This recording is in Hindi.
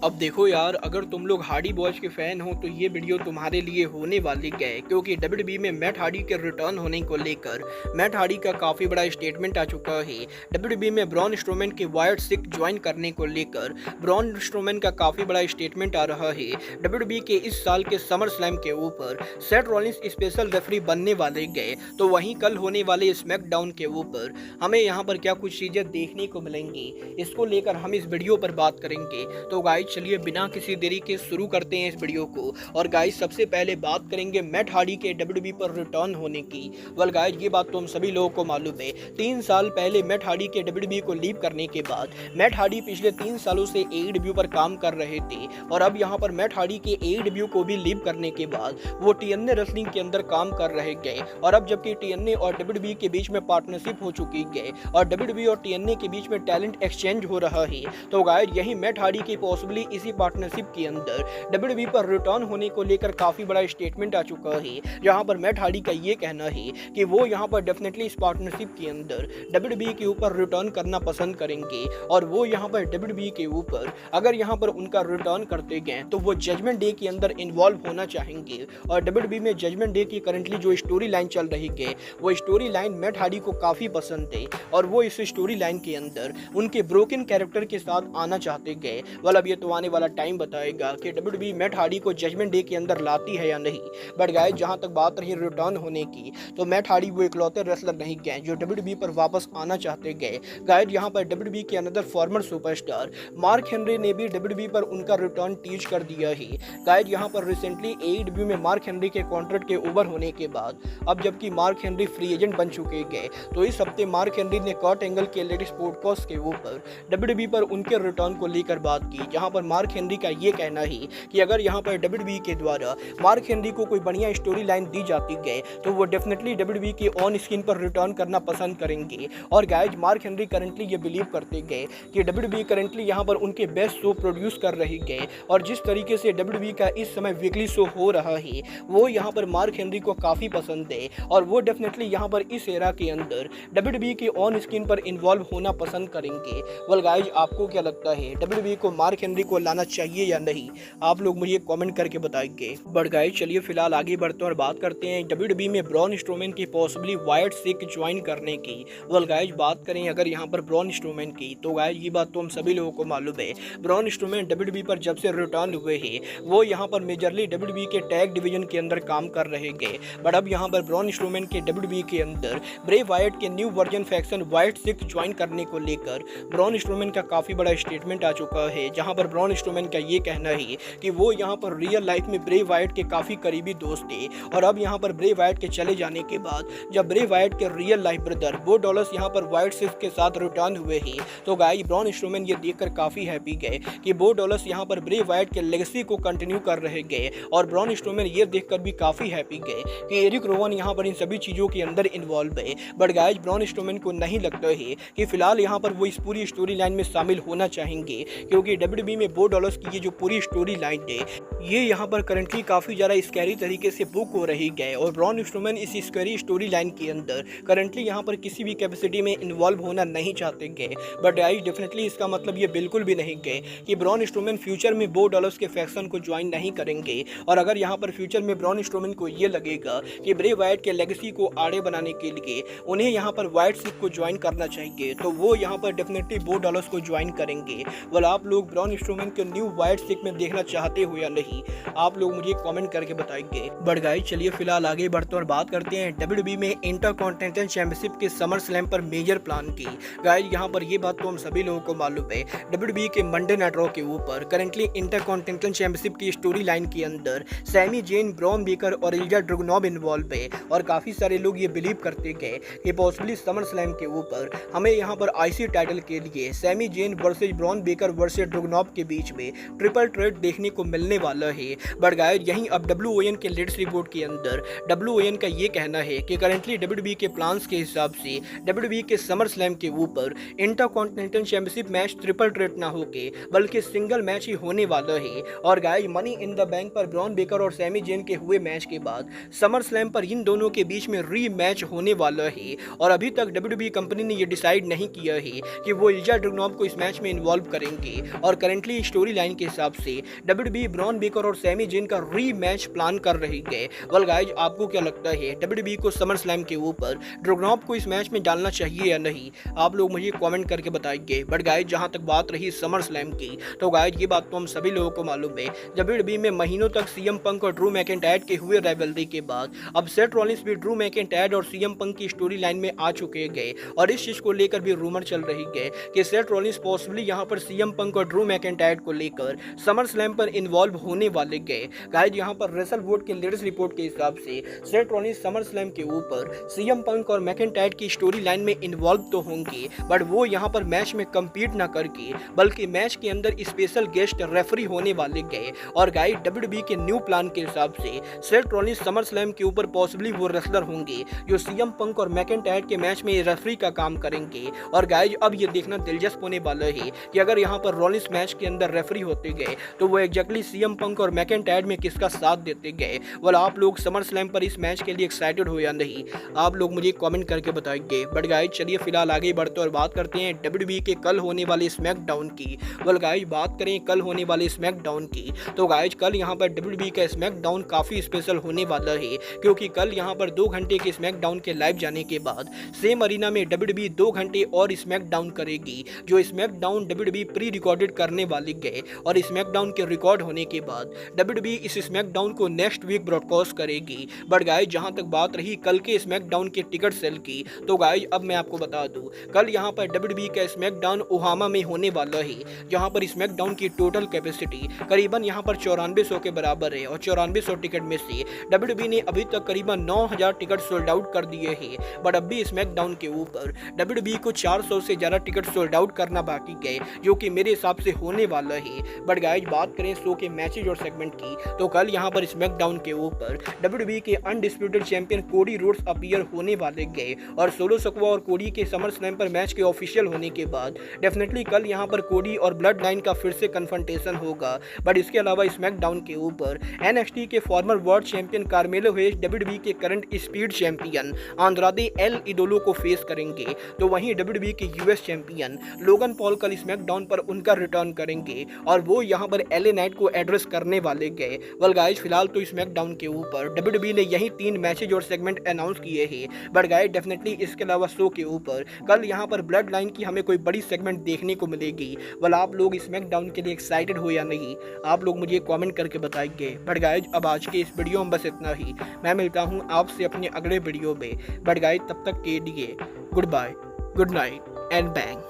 अब देखो यार, अगर तुम लोग हार्डी बॉयज के फैन हो तो ये वीडियो तुम्हारे लिए होने वाली है, क्योंकि डब्ल्यूडब्ल्यूई में मैट हार्डी के रिटर्न होने को लेकर मैट हार्डी का काफी बड़ा स्टेटमेंट आ चुका है। डब्ल्यूडब्ल्यूई में ब्रॉन स्ट्रोमैन के वाइट सिक ज्वाइन करने को लेकर ब्रॉन स्ट्रोमैन का काफी बड़ा स्टेटमेंट आ रहा है। डब्ल्यूडब्ल्यूई के इस साल के समर स्लैम के ऊपर सेथ रॉलिंस स्पेशल रेफरी बनने वाले गए, तो वहीं कल होने वाले स्मैकडाउन के ऊपर हमें यहाँ पर क्या कुछ चीजें देखने को मिलेंगी, इसको लेकर हम इस वीडियो पर बात करेंगे। तो गाइस चलिए बिना किसी देरी के शुरू करते हैं इस वीडियो को। और गाइस सबसे पहले बात करेंगे मैट हार्डी के डब्ल्यूडब्ल्यूई पर रिटर्न होने की। वेल गाइस, ये बात तो हम सभी लोगों को मालूम है, 3 साल पहले मैट हार्डी के डब्ल्यूडब्ल्यूई को लीव करने के बाद मैट हार्डी पिछले 3 सालों से एईडब्ल्यू पर काम कर रहे थे, और अब यहाँ पर मैट हार्डी के एईडब्ल्यू को भी लीव करने के बाद वो टीएनए रेसलिंग के अंदर काम कर रहे गए। और अब जबकि टीएनए और डब्ल्यूडब्ल्यूई के बीच में पार्टनरशिप हो चुकी है और डब्ल्यूडब्ल्यूई और टीएनए के बीच में टैलेंट एक्सचेंज हो रहा है, तो गाइस यही मैट हार्डी की पॉसिबली इसी पार्टनरशिप के अंदर डब्ल्यूडब्ल्यूई पर रिटर्न होने को लेकर काफी बड़ा स्टेटमेंट आ चुका है, जहां पर मैट हार्डी का ये कहना है कि वो यहां पर डेफिनेटली इस पार्टनरशिप के अंदर डब्ल्यूडब्ल्यूई के ऊपर रिटर्न करना पसंद करेंगे। और वो यहां पर डब्ल्यूडब्ल्यूई के ऊपर अगर यहां पर उनका रिटर्न करते गए तो वो जजमेंट डे के अंदर इन्वॉल्व होना चाहेंगे। और डब्ल्यूडब्ल्यूई में जजमेंट डे की करंटली जो स्टोरी लाइन चल रही है, वो स्टोरी लाइन मैट हार्डी को काफी पसंद है, और वो इस स्टोरी लाइन के अंदर उनके ब्रोकन कैरेक्टर के साथ आना चाहते गए। वाल अब ये तो आने वाला टाइम बताएगा कि डब्ल्यूडब्ल्यूई मैट हार्डी को जजमेंट डे के अंदर लाती है या नहीं। बट गाइस, जहां तक बात रही रिटर्न होने की, तो मैट हार्डी वो इकलौते रेसलर नहीं गए जो डब्ल्यूडब्ल्यूई पर वापस आना चाहते गए। गाइस, यहां पर डब्ल्यूडब्ल्यूई के another farmer superstar mark Henry ने भी डब्ल्यूडब्ल्यूई पर उनका रिटर्न टीज कर दिया है। गाइस, यहां पर रिसेंटली एईडब्ल्यू में मार्क हेनरी के कॉन्ट्रैक्ट के ओवर होने के बाद अब जबकि मार्क हेनरी फ्री एजेंट बन चुके गए, तो इस हफ्ते मार्क हेनरी ने कर्ट एंगल के लेटेस्ट पॉडकास्ट के ऊपर डब्ल्यूडब्ल्यूई पर उनके रिटर्न को लेकर बात की, जहां पर मार्क हेनरी का ये कहना है कि अगर यहाँ पर डब्ल्यूडब्ल्यूई के द्वारा मार्क हेनरी को कोई बढ़िया स्टोरी लाइन दी जाती है तो वो डेफिनेटली डब्ल्यूडब्ल्यूई के ऑन स्क्रीन पर रिटर्न करना पसंद करेंगे। और गाइस, मार्क हेनरी करंटली ये बिलीव करते गए कि डब्ल्यूडब्ल्यूई करंटली यहाँ पर उनके बेस्ट शो प्रोड्यूस कर रही है, और जिस तरीके से डब्ल्यूडब्ल्यूई का इस समय वीकली शो हो रहा है वो यहाँ पर मार्क हेनरी को काफ़ी पसंद है, और वो डेफिनेटली यहाँ पर इस एरा के अंदर डब्ल्यूडब्ल्यूई के ऑन स्क्रीन पर इन्वॉल्व होना पसंद करेंगे। वेल गाइस, आपको क्या लगता है, डब्ल्यूडब्ल्यूई को मार्क हेनरी को लाना चाहिए या नहीं? आप लोग मुझे कमेंट करके बताएंगे। बट गाइस, चलिए फिलहाल आगे बढ़ते हैं और बात करते हैं डब्ल्यूडब्ल्यूई में ब्रॉन स्ट्रोमैन की पॉसिबली वाइट सिक ज्वाइन करने की। वेल गाइस, बात करें अगर यहाँ पर ब्रॉन स्ट्रोमैन की, तो गाइस ये बात तो हम सभी लोगों को मालूम है, ब्रॉन स्ट्रोमैन डब्ल्यूडब्ल्यूई पर जब से रिटर्न हुए हैं वो यहाँ पर मेजरली डब्ल्यूडब्ल्यूई के टैग डिवीजन के अंदर काम कर रहे हैं। बट अब यहाँ पर ब्रॉन स्ट्रोमैन के डब्ल्यूडब्ल्यूई के अंदर ब्रे वाइट के न्यू वर्जन फैक्शन वाइट सिक ज्वाइन करने को लेकर ब्रॉन स्ट्रोमैन का काफी बड़ा स्टेटमेंट आ चुका है, जहाँ पर ब्रॉन स्ट्रोमैन का ये कहना है कि वो यहाँ पर रियल लाइफ में ब्रे वाइट के काफी करीबी दोस्त थे, और अब यहाँ पर ब्रे वाइट के चले जाने के बाद जब ब्रे वाइट के रियल लाइफ ब्रदर बो डॉलर्स यहाँ पर वाइट सिक्स के साथ रिटर्न हुए हैं, तो गाइस ब्रॉन स्ट्रोमैन ये देखकर काफी हैप्पी गए कि बो डॉलर्स यहाँ पर ब्रे वाइट के लेगेसी को कंटिन्यू कर रहे गए। और ब्रॉन स्ट्रोमैन ये देखकर भी काफी हैप्पी गए कि एरिक रोवन यहाँ पर इन सभी चीजों के अंदर इन्वॉल्व है। बट गाइस, ब्रॉन स्ट्रोमैन को नहीं लगता है कि फिलहाल यहाँ पर वो इस पूरी स्टोरी लाइन में शामिल होना चाहेंगे, क्योंकि डब्ल्यूडब्ल्यूई में बो डॉलर्स की ये जो पूरी स्टोरी लाइन है ये यहाँ पर करंटली काफी ज्यादा स्कैरी तरीके से बुक हो रही है, और ब्रॉन स्ट्रोमैन इस स्कैरी स्टोरी लाइन के अंदर करंटली यहाँ पर किसी भी कैपेसिटी में इन्वॉल्व होना नहीं चाहते गए। बट गाइस, डेफिनेटली इसका मतलब ये बिल्कुल भी नहीं गए कि ब्रॉन स्ट्रोमैन फ्यूचर में बो डॉलर्स के फैक्शन को ज्वाइन नहीं करेंगे। और अगर यहाँ पर फ्यूचर में ब्रॉन स्ट्रोमैन को ये लगेगा कि ब्रे वाइट के लेगेसी को आड़े बनाने के लिए उन्हें यहाँ पर वाइट सिक को ज्वाइन करना चाहिए, तो वो यहाँ पर डेफिनेटली बो डॉलर्स को ज्वाइन करेंगे। वेल, आप लोग ब्रॉन स्ट्रोमैन के न्यू वाइट सिक में देखना चाहते हो या नहीं? आप लोग मुझे कमेंट करके बताएंगे। बट गाइस, चलिए फिलहाल आगे बढ़ते और बात करते हैं डब्ल्यूडब्ल्यूई में इंटरकॉन्टिनेंटल चैंपियनशिप के समर स्लैम पर मेजर प्लान की। गाइस, यहाँ पर ये बात तो हम सभी लोगों को मालूम है, डब्ल्यूडब्ल्यूई के मंडे नाइट रॉ के ऊपर करंटली इंटरकॉन्टिनेंटल चैंपियनशिप की स्टोरी लाइन के अंदर सैमी जेन, ब्रॉन बेकर और इल्जा ड्रगुनोव इन्वॉल्व है, और काफी सारे लोग ये बिलीव करते गए कि पॉसिबली समर स्लैम के ऊपर हमें यहाँ पर आईसी टाइटल के लिए Sami Zayn versus Bron Breakker versus Dragunov के बीच में ट्रिपल थ्रेट देखने को मिलने वाला है। बट गाइस, यहीं अब डब्ल्यूओएन के लेटेस्ट रिपोर्ट के अंदर डब्ल्यूओएन का ये कहना है कि करंटली डब्ल्यूडब्ल्यूई के प्लान्स के हिसाब से डब्ल्यूडब्ल्यूई के समर स्लैम के ऊपर intercontinental championship match triple threat ना होके बल्कि सिंगल मैच ही होने वाला है। और guys, money in the bank पर ब्रॉन बेकर और सैमी जेन के हुए मैच के बाद समर स्लैम पर इन दोनों के बीच में री मैच होने वाला है, और अभी तक डब्ल्यूडब्ल्यूई कंपनी ने ये डिसाइड नहीं किया है कि वो इल्जा ड्रगुनोव को इस मैच में इन्वॉल्व करेंगे। और करंटली डेफिनेटली स्टोरी लाइन के हिसाब से डब्ल्यूडब्ल्यूई ब्रॉन बेकर और सैमी जेन का रीमैच प्लान कर रही है। वेल गाइज, आपको क्या लगता है डब्ल्यूडब्ल्यूई को समर स्लैम के ऊपर ड्रॉगनॉफ को इस मैच में डालना चाहिए या नहीं? आप लोग मुझे कमेंट करके बताइए। बट गाइज, जहां तक बात रही समर स्लैम की, तो गाइज ये बात तो हम सभी लोगों को मालूम है। डब्ल्यूडब्ल्यूई में महीनों तक सीएम पंक और ड्रू मैकिंटायर के हुए राइवलरी के बाद अब सेथ रॉलिंस भी ड्रू मैकिंटायर और सीएम पंक की स्टोरी लाइन में आ चुके गए और इस चीज को लेकर भी रूमर चल रही है कि सेथ रॉलिंस पॉसिबली यहां पर सीएम पंक और ड्रू मैकिंटायर को लेकर समर स्लैम पर इन्वॉल्व होने वाले गए। गाइज, यहां पर रेसल वोट के लेटेस्ट रिपोर्ट के हिसाब से सेथ रॉलिंस समर स्लैम के ऊपर सीएम पंक और मैकिंटायर की स्टोरी लाइन में इन्वॉल्व तो होंगे, बट वो यहां पर मैच में कम्पीट ना करके बल्कि मैच के अंदर स्पेशल गेस्ट रेफरी होने वाले गए। और गाइज, डब्ल्यूडब्ल्यूई के न्यू प्लान के हिसाब से सेथ रॉलिंस समर स्लैम के ऊपर पॉसिबली वो रेसलर होंगे जो सीएम पंक और मैकिंटायर के मैच में रेफरी का काम करेंगे। और गाइज, अब ये देखना दिलचस्प होने वाला है कि अगर यहाँ पर रॉलिंस मैच के अंदर रेफरी होते गए तो वो एग्जैक्टली सीएम पंक और मैकिंटायर में किसका साथ देते गए। वाला आप लोग समर स्लैम पर इस मैच के लिए एक्साइटेड हो या नहीं, आप लोग मुझे कमेंट करके बताइए। बट गाइज, चलिए फिलहाल आगे बढ़ते और बात करते हैं डब्ल्यूडब्ल्यूई के कल होने वाले स्मैकडाउन की। वेल गाइज, बात करें कल होने वाले स्मैकडाउन की, तो गाइज कल यहाँ पर डब्ल्यूडब्ल्यूई का स्मैकडाउन काफी स्पेशल होने वाला है, क्योंकि कल यहाँ पर 2 घंटे के स्मैकडाउन के लाइव जाने के बाद सेम अरीना में डब्ल्यूडब्ल्यूई 2 घंटे और स्मैकडाउन करेगी। जो स्मैकडाउन डब्ल्यूडब्ल्यूई प्री रिकॉर्डेड करने वाली गए और स्मैकडाउन के रिकॉर्ड होने के बाद डब्ल्यूडब्ल्यूई इस स्मैकडाउन को नेक्स्ट वीक ब्रॉडकास्ट करेगी। बट गाइज, जहां तक बात रही कल के स्मैकडाउन के टिकट सेल की, तो गाइज अब मैं आपको बता दूं, कल यहां पर डब्ल्यूडब्ल्यूई का स्मैकडाउन ओहामा में होने वाला है, जहां पर स्मैकडाउन की टोटल कैपेसिटी करीबन यहां पर 9400 के बराबर है। और 9400 टिकट में से डब्ल्यूडब्ल्यूई ने अभी तक करीबन 9000 टिकट सोल्ड आउट कर दिए हैं। बट अब भी स्मैकडाउन के ऊपर डब्ल्यूडब्ल्यूई को 400 से ज्यादा टिकट सोल्ड आउट करना बाकी गए, जो कि मेरे हिसाब से होने वाला है। बट गाइज, बात करें शो के मैचेज और सेगमेंट की, तो कल यहां पर स्मैकडाउन के ऊपर डब्ल्यूडब्ल्यूई के undisputed champion Cody Rhodes appear होने वाले गए। और सोलो सकवा और कोडी के समर स्लैम पर मैच के ऑफिशियल होने के बाद डेफिनेटली कल यहां पर कोडी और ब्लड लाइन का फिर से कन्फ्रंटेशन होगा। बट इसके अलावा स्मैकडाउन के ऊपर एनएक्सटी के farmer world champion कार्मेलो hedge WWE के current speed champion Andrade L इडोलो को फेस करेंगे। तो वहीं डब्ल्यूडब्ल्यूई के यूएस चैंपियन लोगन पॉल कल स्मैकडाउन पर उनका रिटर्न करेंगे और वो यहां पर एलए नाइट को एड्रेस करने वाले गए। वेल गाइज, फिलहाल तो स्मैकडाउन के ऊपर डब्ल्यूडब्ल्यूई ने यही 3 मैचेज और सेगमेंट अनाउंस किए हैं। बट गाइज, डेफिनेटली इसके अलावा शो के ऊपर कल यहां पर ब्लड लाइन की हमें कोई बड़ी सेगमेंट देखने को मिलेगी। वेल, आप लोग स्मैकडाउन के लिए एक्साइटेड हो या नहीं, आप लोग मुझे कमेंट करके बताइए। बट गाइज, अब आज के इस वीडियो में बस इतना ही। मैं मिलता हूं आपसे अपने अगले वीडियो में। बट गाइज, तब तक के लिए good bye, good night and bang.